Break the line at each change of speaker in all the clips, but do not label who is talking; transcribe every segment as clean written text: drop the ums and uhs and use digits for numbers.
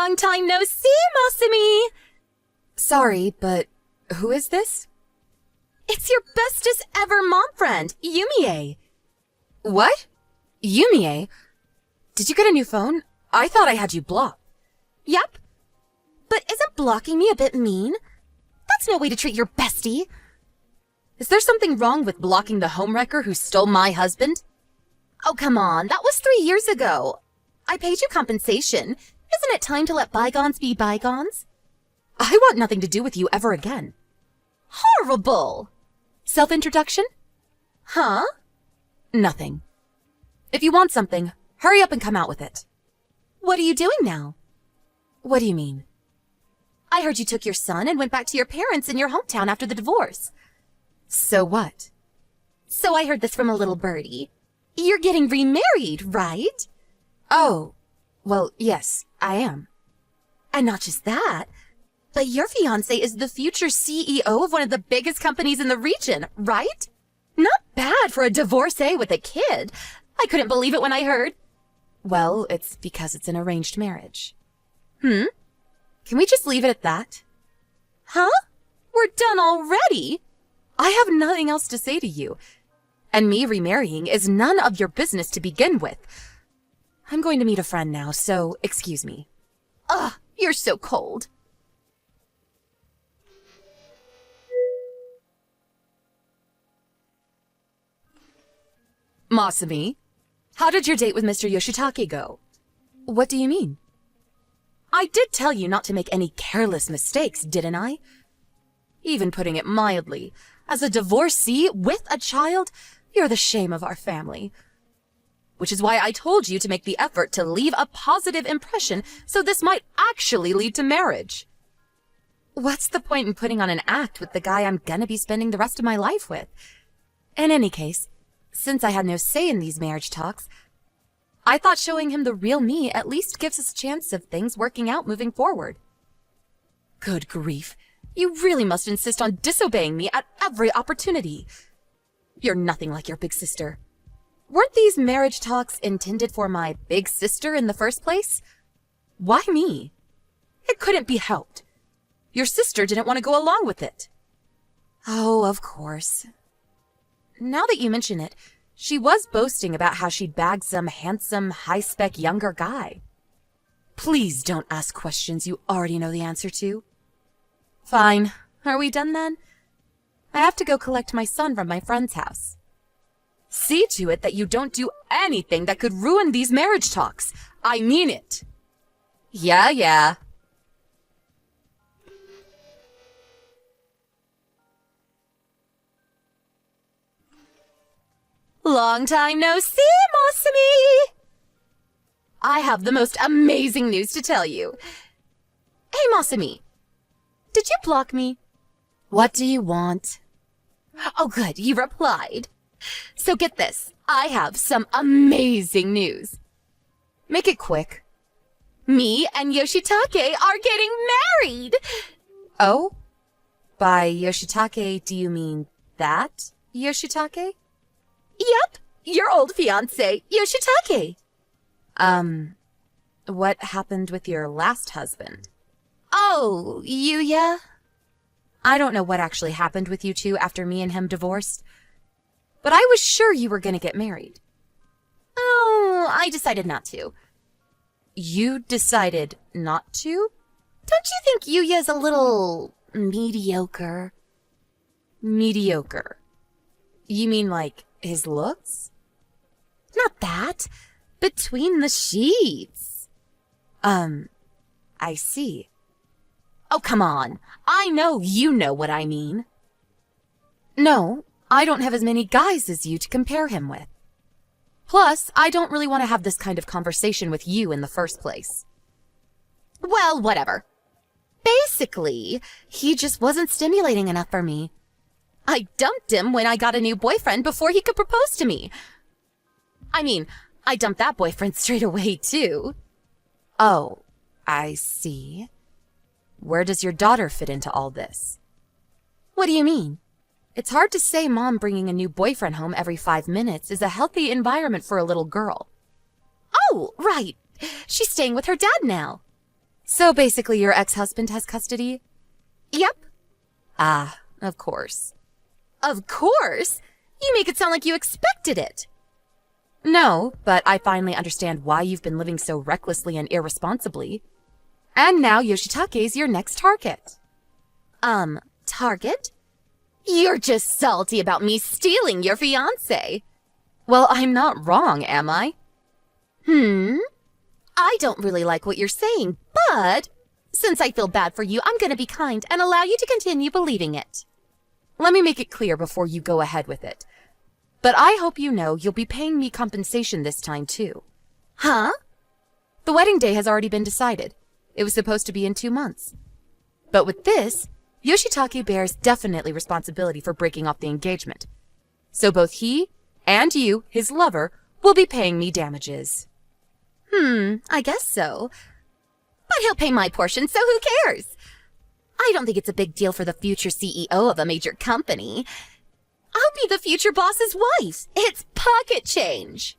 Long time no see, Masumi!
Sorry, but who is this?
It's your bestest ever mom friend, Yumie.
What? Yumie? Did you get a new phone? I thought I had you blocked.
Yep. But isn't blocking me a bit mean? That's no way to treat your bestie.
Is there something wrong with blocking the homewrecker who stole my husband?
Oh, come on. That was 3 years ago. I paid you compensation. Isn't it time to let bygones be bygones?
I want nothing to do with you ever again.
Horrible!
Self-introduction?
Huh?
Nothing. If you want something, hurry up and come out with it.
What are you doing now?
What do you mean?
I heard you took your son and went back to your parents in your hometown after the divorce.
So what?
So I heard this from a little birdie. You're getting remarried, right?
Oh, well, yes, I am.
And not just that, but your fiancé is the future CEO of one of the biggest companies in the region, right? Not bad for a divorcee with a kid. I couldn't believe it when I heard.
Well, it's because it's an arranged marriage.
Hmm?
Can we just leave it at that?
Huh? We're done already?
I have nothing else to say to you. And me remarrying is none of your business to begin with. I'm going to meet a friend now, so excuse me.
Ugh, you're so cold.
Masumi, how did your date with Mr. Yoshitake go? What do you mean? I did tell you not to make any careless mistakes, didn't I? Even putting it mildly, as a divorcee with a child, you're the shame of our family. Which is why I told you to make the effort to leave a positive impression so this might actually lead to marriage. What's the point in putting on an act with the guy I'm gonna be spending the rest of my life with? In any case, since I had no say in these marriage talks, I thought showing him the real me at least gives us a chance of things working out moving forward. Good grief. You really must insist on disobeying me at every opportunity. You're nothing like your big sister. Weren't these marriage talks intended for my big sister in the first place? Why me? It couldn't be helped. Your sister didn't want to go along with it. Oh, of course. Now that you mention it, she was boasting about how she'd bagged some handsome, high-spec younger guy. Please don't ask questions you already know the answer to. Fine. Are we done then? I have to go collect my son from my friend's house. See to it that you don't do anything that could ruin these marriage talks. I mean it. Yeah.
Long time no see, Masumi! I have the most amazing news to tell you. Hey, Masumi. Did you block me?
What do you want?
Oh, good, you replied. So get this, I have some amazing news.
Make it quick.
Me and Yoshitake are getting married!
Oh? By Yoshitake, do you mean that Yoshitake?
Yep, your old fiancé, Yoshitake.
What happened with your last husband?
Oh, Yuya?
I don't know what actually happened with you two after me and him divorced, but I was sure you were going to get married.
Oh, I decided not to.
You decided not to?
Don't you think Yuya's a little mediocre?
Mediocre? You mean like his looks?
Not that. Between the sheets.
I see.
Oh, come on. I know you know what I mean.
No, I don't have as many guys as you to compare him with. Plus, I don't really want to have this kind of conversation with you in the first place.
Well, whatever. Basically, he just wasn't stimulating enough for me. I dumped him when I got a new boyfriend before he could propose to me. I mean, I dumped that boyfriend straight away, too.
Oh, I see. Where does your daughter fit into all this?
What do you mean?
It's hard to say Mom bringing a new boyfriend home every 5 minutes is a healthy environment for a little girl.
Oh, right. She's staying with her dad now.
So basically your ex-husband has custody?
Yep.
Ah, of course.
Of course. You make it sound like you expected it.
No, but I finally understand why you've been living so recklessly and irresponsibly. And now Yoshitake's your next target.
Target? You're just salty about me stealing your fiancé.
Well, I'm not wrong, am I?
I don't really like what you're saying, but since I feel bad for you, I'm gonna be kind and allow you to continue believing it.
Let me make it clear before you go ahead with it. But I hope you know you'll be paying me compensation this time, too.
Huh?
The wedding day has already been decided. It was supposed to be in 2 months. But with this, Yoshitake bears definitely responsibility for breaking off the engagement. So both he and you, his lover, will be paying me damages.
I guess so. But he'll pay my portion, so who cares? I don't think it's a big deal for the future CEO of a major company. I'll be the future boss's wife. It's pocket change.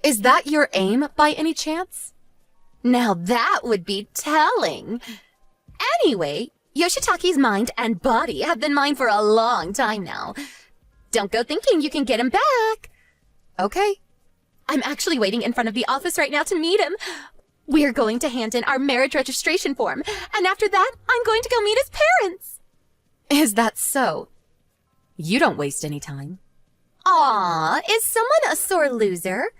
Is that your aim, by any chance?
Now that would be telling. Anyway, Yoshitake's mind and body have been mine for a long time now. Don't go thinking you can get him back.
Okay.
I'm actually waiting in front of the office right now to meet him. We're going to hand in our marriage registration form, and after that, I'm going to go meet his parents.
Is that so? You don't waste any time.
Aw, is someone a sore loser?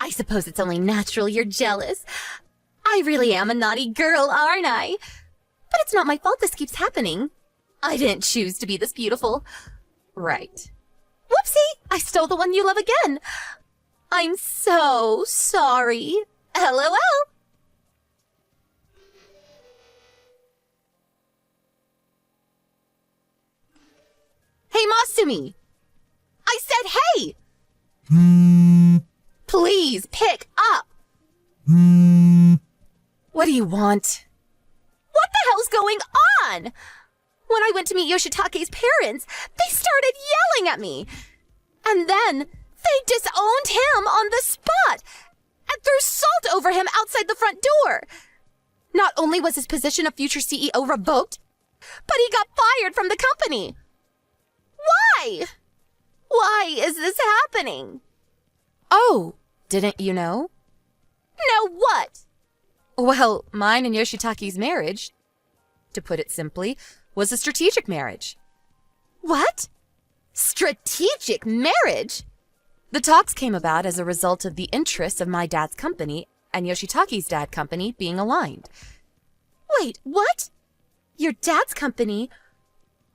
I suppose it's only natural you're jealous. I really am a naughty girl, aren't I? But it's not my fault this keeps happening. I didn't choose to be this beautiful.
Right.
Whoopsie! I stole the one you love again. I'm so sorry. LOL. Hey, Masumi! I said hey! Please, pick up!
What do you want?
What the hell's going on? When I went to meet Yoshitake's parents, they started yelling at me. And then they disowned him on the spot and threw salt over him outside the front door. Not only was his position of future CEO revoked, but he got fired from the company. Why? Why is this happening?
Oh, didn't you know?
Know what?
Well, mine and Yoshitake's marriage, to put it simply, was a strategic marriage.
What? Strategic marriage?
The talks came about as a result of the interests of my dad's company and Yoshitake's dad company being aligned.
Wait, what? Your dad's company?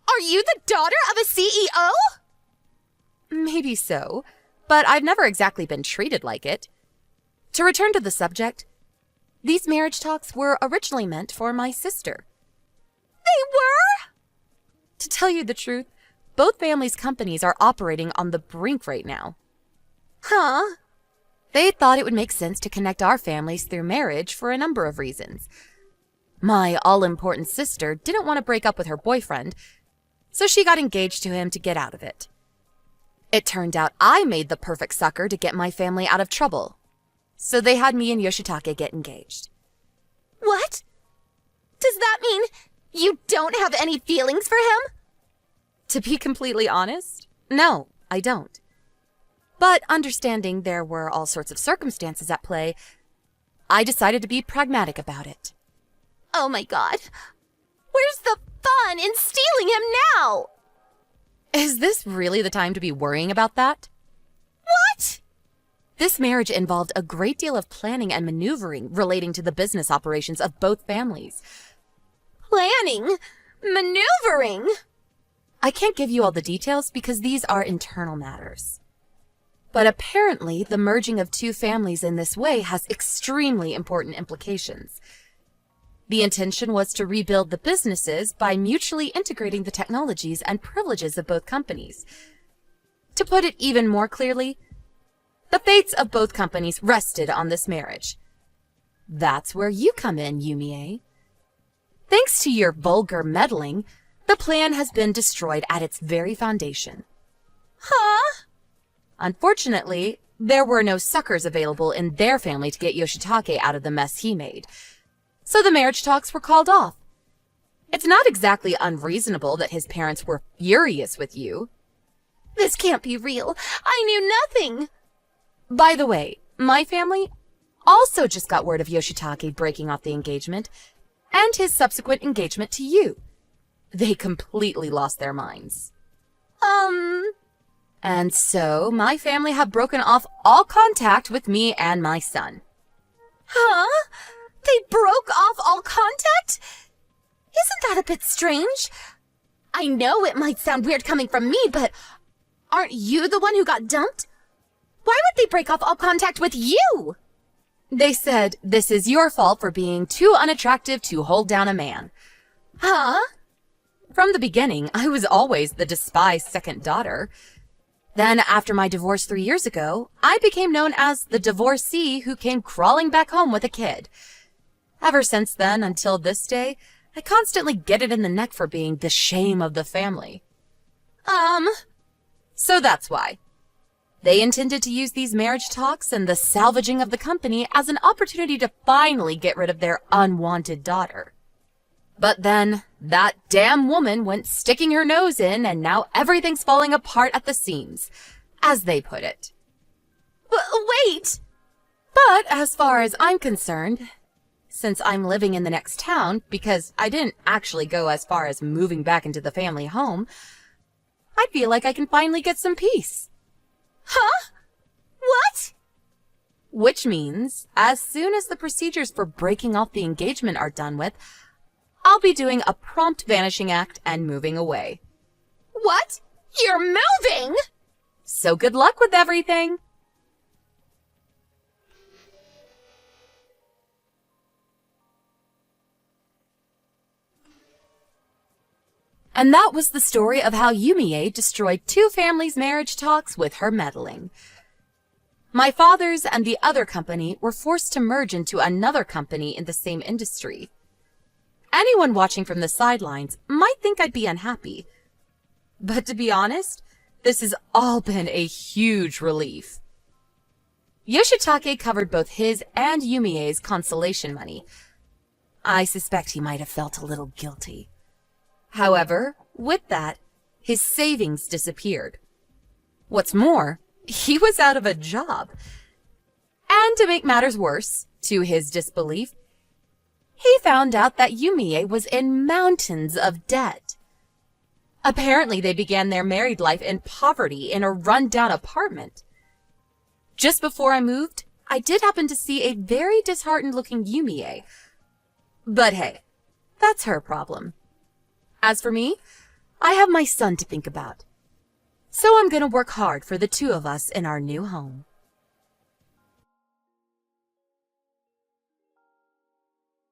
Are you the daughter of a CEO?
Maybe so, but I've never exactly been treated like it. To return to the subject, these marriage talks were originally meant for my sister.
They were?
To tell you the truth, both families' companies are operating on the brink right now.
Huh?
They thought it would make sense to connect our families through marriage for a number of reasons. My all-important sister didn't want to break up with her boyfriend, so she got engaged to him to get out of it. It turned out I made the perfect sucker to get my family out of trouble, so they had me and Yoshitake get engaged.
What? Does that mean you don't have any feelings for him?
To be completely honest, no, I don't. But understanding there were all sorts of circumstances at play, I decided to be pragmatic about it.
Oh my god. Where's the fun in stealing him now?
Is this really the time to be worrying about that?
What?
This marriage involved a great deal of planning and maneuvering relating to the business operations of both families.
Planning? Maneuvering?
I can't give you all the details because these are internal matters. But apparently, the merging of two families in this way has extremely important implications. The intention was to rebuild the businesses by mutually integrating the technologies and privileges of both companies. To put it even more clearly, the fates of both companies rested on this marriage. That's where you come in, Yumie. Thanks to your vulgar meddling, the plan has been destroyed at its very foundation.
Huh?
Unfortunately, there were no suckers available in their family to get Yoshitake out of the mess he made. So the marriage talks were called off. It's not exactly unreasonable that his parents were furious with you.
This can't be real. I knew nothing.
By the way, my family also just got word of Yoshitake breaking off the engagement and his subsequent engagement to you. They completely lost their minds. And so my family have broken off all contact with me and my son.
Huh? They broke off all contact? Isn't that a bit strange? I know it might sound weird coming from me, but aren't you the one who got dumped? Why would they break off all contact with you?
They said this is your fault for being too unattractive to hold down a man.
Huh?
From the beginning, I was always the despised second daughter. Then, after my divorce 3 years ago, I became known as the divorcee who came crawling back home with a kid. Ever since then, until this day, I constantly get it in the neck for being the shame of the family. So that's why. They intended to use these marriage talks and the salvaging of the company as an opportunity to finally get rid of their unwanted daughter. But then, that damn woman went sticking her nose in, and now everything's falling apart at the seams, as they put it.
Wait!
But as far as I'm concerned, since I'm living in the next town, because I didn't actually go as far as moving back into the family home, I feel like I can finally get some peace.
Huh? What?
Which means, as soon as the procedures for breaking off the engagement are done with, I'll be doing a prompt vanishing act and moving away.
What? You're moving?
So good luck with everything! And that was the story of how Yumie destroyed 2 families' marriage talks with her meddling. My father's and the other company were forced to merge into another company in the same industry. Anyone watching from the sidelines might think I'd be unhappy. But to be honest, this has all been a huge relief. Yoshitake covered both his and Yumie's consolation money. I suspect he might have felt a little guilty. However, with that, his savings disappeared. What's more, he was out of a job. And to make matters worse, to his disbelief, he found out that Yumie was in mountains of debt. Apparently, they began their married life in poverty in a run-down apartment. Just before I moved, I did happen to see a very disheartened-looking Yumie. But hey, that's her problem. As for me, I have my son to think about. So I'm gonna work hard for the 2 of us in our new home.